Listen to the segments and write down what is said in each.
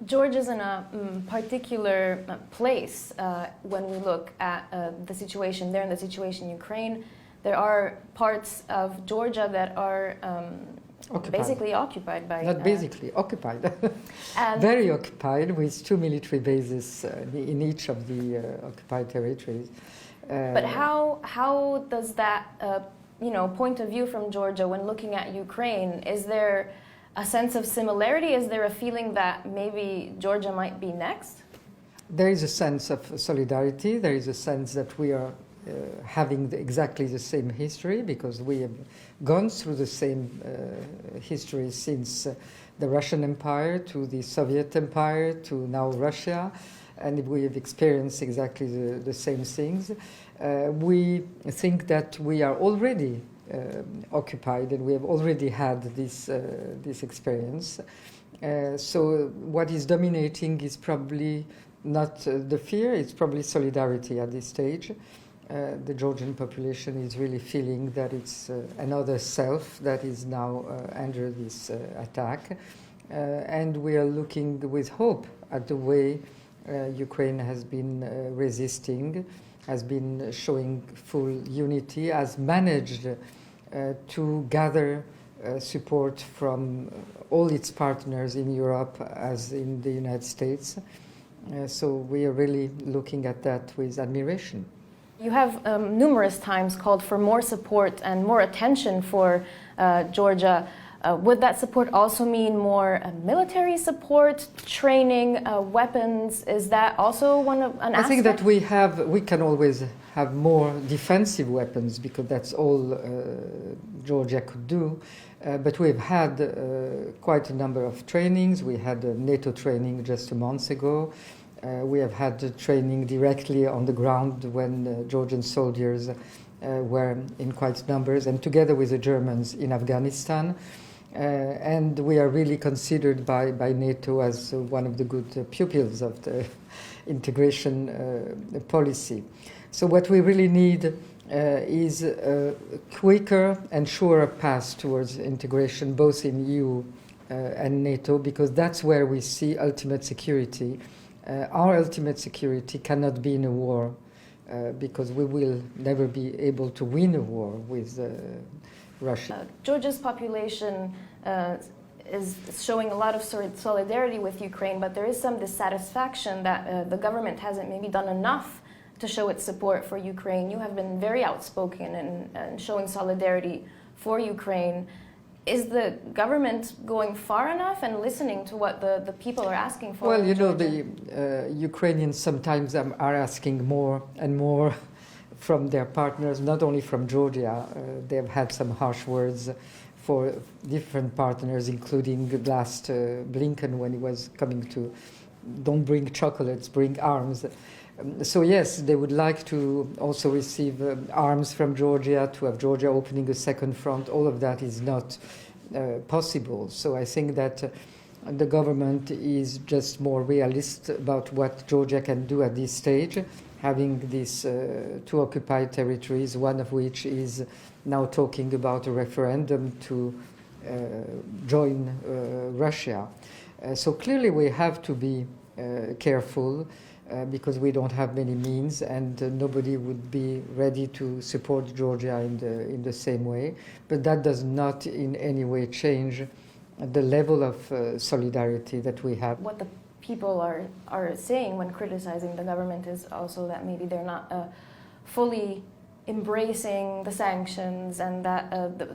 Georgia is in a particular place when we look at the situation there and the situation in Ukraine. There are parts of Georgia that are basically occupied by... Not basically, occupied. Very occupied, with 2 military bases in each of the occupied territories. But how does that point of view from Georgia when looking at Ukraine, is there a sense of similarity? Is there a feeling that maybe Georgia might be next? There is a sense of solidarity. There is a sense that we are having exactly the same history, because we have gone through the same history since the Russian Empire to the Soviet Empire to now Russia, and we have experienced exactly the same things. We think that we are already occupied, and we have already had this experience. So what is dominating is probably not the fear, it's probably solidarity at this stage. The Georgian population is really feeling that it's another self that is now under this attack. And we are looking with hope at the way Ukraine has been resisting, has been showing full unity, has managed to gather support from all its partners in Europe as in the United States. So we are really looking at that with admiration. You have numerous times called for more support and more attention for Georgia. Would that support also mean more military support, training, weapons? Is that also an aspect? I think that we can always have more defensive weapons, because that's all Georgia could do. But we've had quite a number of trainings. We had a NATO training just a month ago. We have had training directly on the ground when Georgian soldiers were in quite numbers, and together with the Germans in Afghanistan. And we are really considered by NATO as one of the good pupils of the integration policy. So what we really need is a quicker and surer path towards integration, both in EU and NATO, because that's where we see ultimate security. Our ultimate security cannot be in a war, because we will never be able to win a war with Russia. Georgia's population is showing a lot of solidarity with Ukraine, but there is some dissatisfaction that the government hasn't maybe done enough to show its support for Ukraine. You have been very outspoken in showing solidarity for Ukraine. Is the government going far enough and listening to what the people are asking for? Well, the Ukrainians sometimes are asking more and more from their partners, not only from Georgia. They've had some harsh words for different partners, including last Blinken when he was coming to, don't bring chocolates, bring arms. So yes, they would like to also receive arms from Georgia, to have Georgia opening a second front. All of that is not possible. So I think that the government is just more realist about what Georgia can do at this stage, having these 2 occupied territories, one of which is now talking about a referendum to join Russia. So clearly we have to be careful, because we don't have many means, and nobody would be ready to support Georgia in the same way. But that does not in any way change the level of solidarity that we have. What the people are saying when criticizing the government is also that maybe they're not fully embracing the sanctions, and that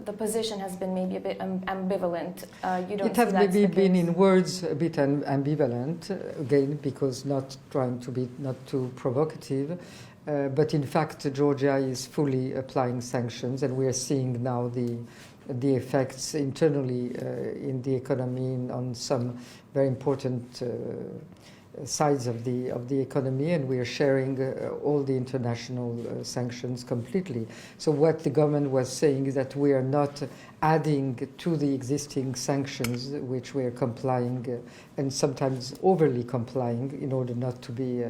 the position has been maybe a bit ambivalent. You don't it has see that's maybe the been case? in words a bit ambivalent, again, because not trying to be not too provocative. But in fact, Georgia is fully applying sanctions, and we are seeing now the effects internally in the economy on some very important sides of the economy, and we are sharing all the international sanctions completely. So what the government was saying is that we are not adding to the existing sanctions, which we are complying and sometimes overly complying in order not to be.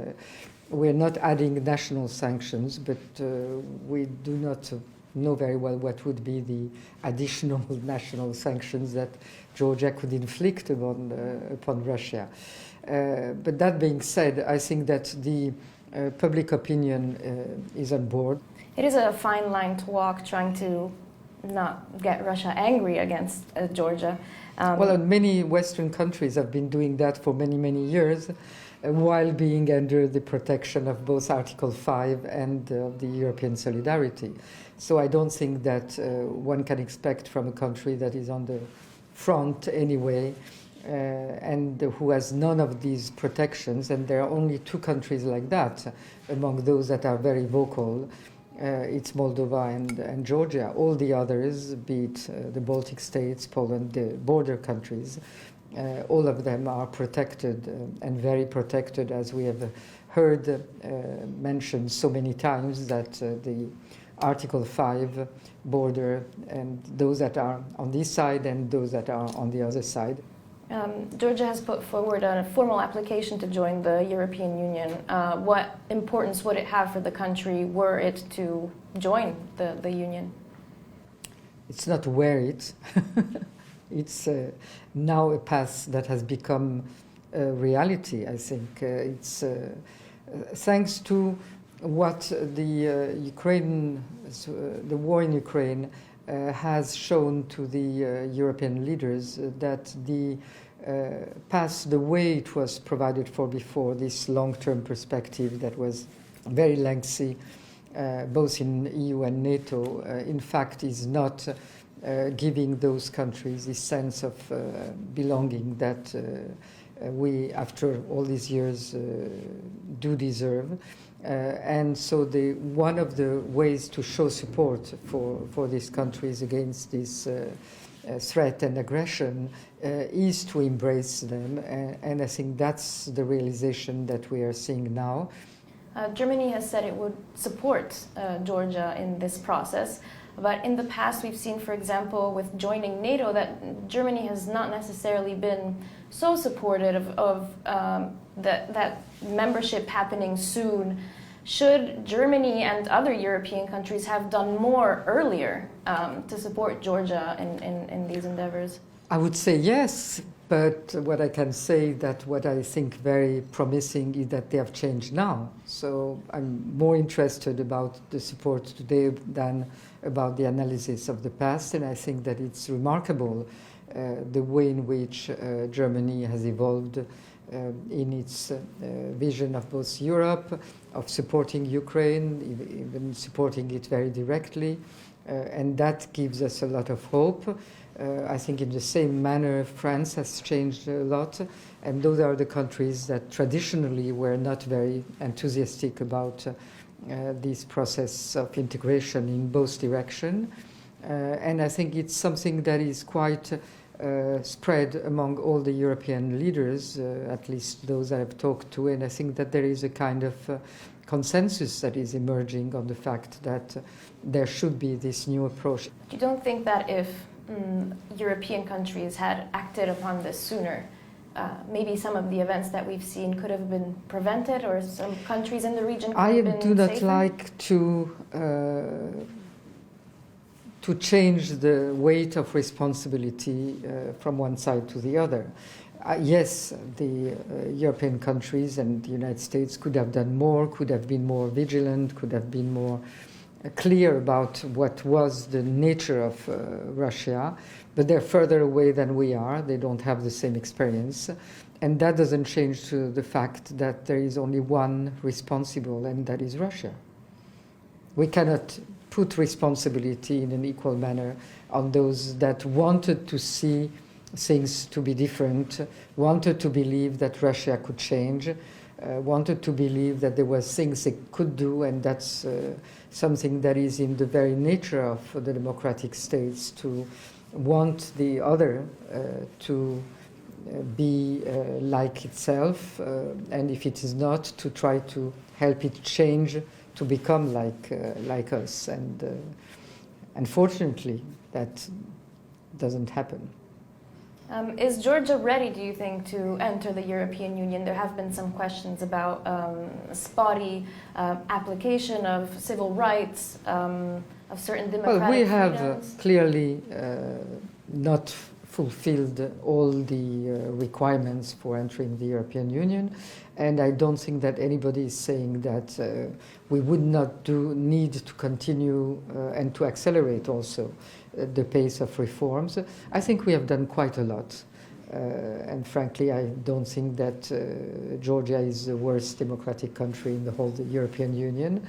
We are not adding national sanctions, but we do not know very well what would be the additional national sanctions that Georgia could inflict upon Russia. But that being said, I think that the public opinion is on board. It is a fine line to walk, trying to not get Russia angry against Georgia. Well, many Western countries have been doing that for many, many years, while being under the protection of both Article 5 and the European solidarity. So I don't think that one can expect from a country that is on the front anyway, and who has none of these protections, and there are only two countries like that among those that are very vocal. It's Moldova and Georgia. All the others, be it the Baltic states, Poland, the border countries, all of them are protected and very protected, as we have heard mentioned so many times, that the Article 5 border and those that are on this side and those that are on the other side. Georgia has put forward a formal application to join the European Union. What importance would it have for the country were it to join the Union? It's not were it. It's now a path that has become a reality, I think. It's thanks to what the war in Ukraine has shown to the European leaders, that the path, the way it was provided for before, this long-term perspective that was very lengthy, both in EU and NATO, in fact is not giving those countries this sense of belonging that we, after all these years, do deserve. And so one of the ways to show support for these countries against this threat and aggression is to embrace them. And I think that's the realization that we are seeing now. Germany has said it would support Georgia in this process. But in the past, we've seen, for example, with joining NATO, that Germany has not necessarily been so supportive of that membership happening soon. Should Germany and other European countries have done more earlier to support Georgia in these endeavors? I would say yes, but what I can say that what I think very promising is that they have changed now. So I'm more interested about the support today than about the analysis of the past, and I think that it's remarkable the way in which Germany has evolved in its vision of both Europe, of supporting Ukraine, even supporting it very directly, and that gives us a lot of hope. I think in the same manner France has changed a lot, and those are the countries that traditionally were not very enthusiastic about this process of integration in both directions. And I think it's something that is quite spread among all the European leaders, at least those I have talked to, and I think that there is a kind of consensus that is emerging on the fact that there should be this new approach. You don't think that if European countries had acted upon this sooner, maybe some of the events that we've seen could have been prevented, or some countries in the region could have been do not safer? like to change the weight of responsibility from one side to the other. Yes, the European countries and the United States could have done more, could have been more vigilant, could have been more clear about what was the nature of Russia, but they're further away than we are. They don't have the same experience. And that doesn't change to the fact that there is only one responsible, and that is Russia. We cannot put responsibility in an equal manner on those that wanted to see things to be different, wanted to believe that Russia could change, wanted to believe that there were things they could do, and that's something that is in the very nature of the democratic states, to want the other to be like itself, and if it is not, to try to help it change to become like us. And unfortunately, that doesn't happen. Is Georgia ready, do you think, to enter the European Union? There have been some questions about spotty application of civil rights, of certain democratic freedoms. Well, we have freedoms. clearly not fulfilled all the requirements for entering the European Union. And I don't think that anybody is saying that we would not need to continue and to accelerate also the pace of reforms. I think we have done quite a lot. And frankly, I don't think that Georgia is the worst democratic country in the whole European Union.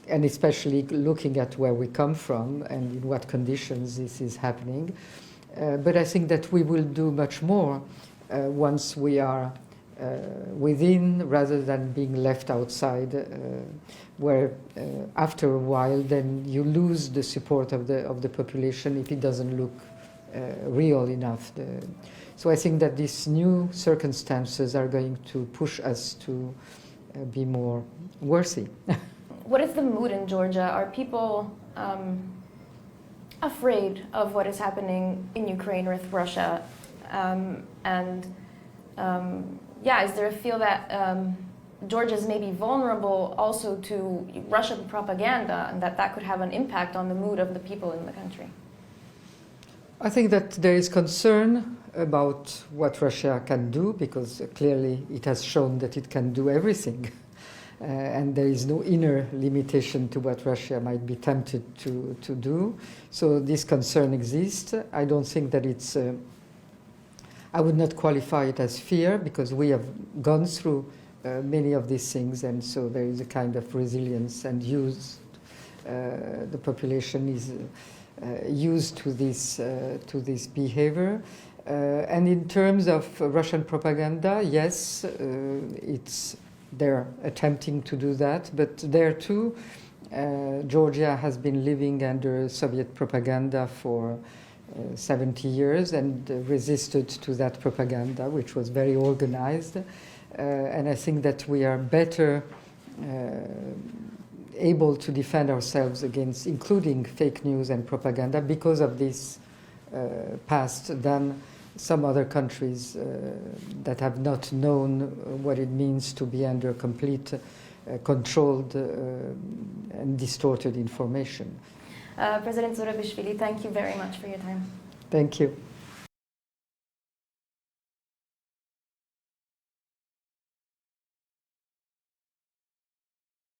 And especially looking at where we come from and in what conditions this is happening. But I think that we will do much more once we are within rather than being left outside, where after a while then you lose the support of the population if it doesn't look real enough. So I think that these new circumstances are going to push us to be more worthy. What is the mood in Georgia? Are people afraid of what is happening in Ukraine with Russia? Is there a feel that Georgia is maybe vulnerable also to Russian propaganda and that could have an impact on the mood of the people in the country? I think that there is concern about what Russia can do, because clearly it has shown that it can do everything. And there is no inner limitation to what Russia might be tempted to do. So this concern exists. I don't think that it's... I would not qualify it as fear, because we have gone through many of these things, and so there is a kind of resilience and the population is used to this behavior. And in terms of Russian propaganda, yes, they're attempting to do that, but there too, Georgia has been living under Soviet propaganda for 70 years and resisted to that propaganda, which was very organized. And I think that we are better able to defend ourselves against, including fake news and propaganda, because of this past than some other countries that have not known what it means to be under complete controlled and distorted information. President Zourabichvili, thank you very much for your time. Thank you.